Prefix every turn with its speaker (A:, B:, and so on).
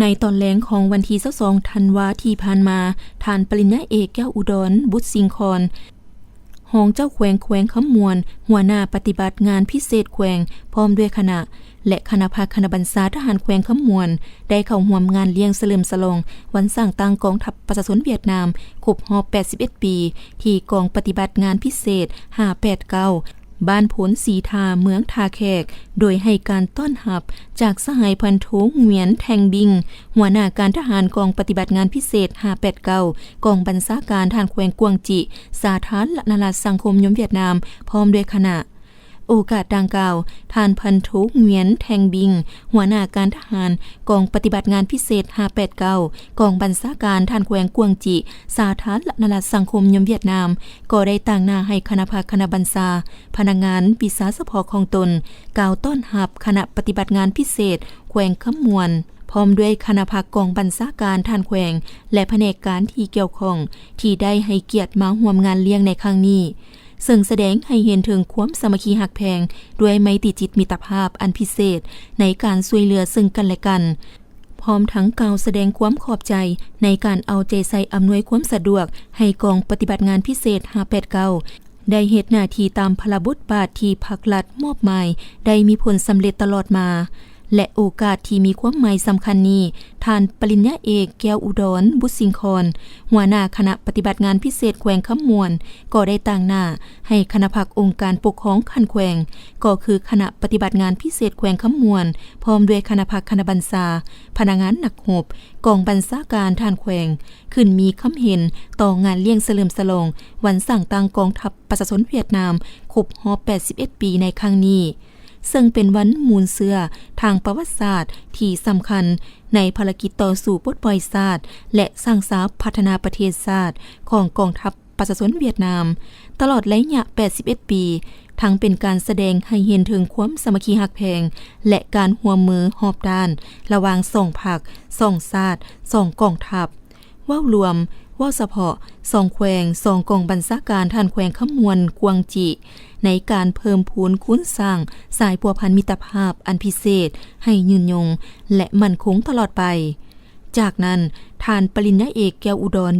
A: ในตอนแรกของวันที่22ธันวาที่ผ่านมาท่านปริญญาเอกแก้วอุดรบุตรสิงคอนรองเจ้าแขวงคำมวนหัวหน้าปฏิบัติงานพิเศษแขวงพร้อมด้วยคณะและคณะภาคณะบรรษาทหารแขวงคำมวนได้เข้าร่วมงานเลี้ยงเฉลิมฉลองวันสร้างตั้งกองทัพประชาชนเวียดนามครบรอบ81 ปีที่กองปฏิบัติงานพิเศษ589บ้านผลสีทาเมืองทาแขกโดยให้การต้อนรับจากสหายพันโทเหวียนแทงบิงหัวหน้าการทหารกองปฏิบัติงานพิเศษ589กองบัญชาการทหารแขวงกวงจิสาธารณรัฐสังคมนิยมเวียดนามพร้อมด้วยคณะโอกาสดังกล่าวท่านพันโทเหวียนแทงบิงหัวหน้าการทหารกองปฏิบัติงานพิเศษ589กองบัญชาการทหารแขวงกวงจิสาธารณรัฐสังคมนิยมเวียดนามก็ได้ต่างหน้าให้คณะภาคณะบรรษาพนักงานวิสาเฉพาะของตนกล่าวต้อนรับคณะปฏิบัติงานพิเศษแขวงขมวนพร้อมด้วยคณะภาคกองบัญชาการทหารแขวงและแผนกการที่เกี่ยวข้องที่ได้ให้เกียรติมาร่วมงานเลี้ยงในครั้งนี้ซึ่งแสดงให้เห็นถึงความสามัคคีหักแพงด้วยไมตรีจิตมิตรภาพอันพิเศษในการช่วยเหลือซึ่งกันและกันพร้อมทั้งกล่าวแสดงความขอบใจในการเอาใจใส่อำนวยความสะดวกให้กองปฏิบัติงานพิเศษ589ได้เฮ็ดหน้าที่ตามพระบทบาทที่ภาครัฐมอบหมายได้มีผลสำเร็จตลอดมาและโอกาสที่มีความหมายสำคัญนี้ท่านปริญญาเอกแก้วอุดรบุตรสิงคอนหัวหน้าคณะปฏิบัติงานพิเศษแขวงขมวนก็ได้ต่างหน้าให้คณะภาคองค์การปกครองคันแขวงก็คือคณะปฏิบัติงานพิเศษแขวงขมวนพร้อมด้วยคณะภาคณะบรรษาพนักงานหนักหบกองบัญชาการทหารแขวงขึ้นมีคำเห็นต่องานเลี้ยงเฉลิมฉลองวันสร้างตั้งกองทัพประชาชนเวียดนามครบรอบ81 ปีในครั้งนี้ซึ่งเป็นวันมูลเสื้อทางประวัติศาสตร์ที่สำคัญในภารกิจต่อสู้ปลดปล่อยชาติและสร้างสรรค์พัฒนาประเทศชาติของกองทัพประชาชนเวียดนามตลอดระยะ81 ปีทั้งเป็นการแสดงให้เห็นถึงความสามัคคีหักแพงและการร่วมมือรอบด้านระหว่างสองภาคสองชาติสองกองทัพว่ารวมว่าเฉพาะสองแขวงสองกองบัญชาการทหารแขวงขมวนกวงจิในการเพิ่มพูนคุ้นสร้างสายพัวพันมิตรภาพอันพิเศษให้ยืนยงและมั่นคงตลอดไปจากนั้นท่านปริญญาเอกแก้วอุดร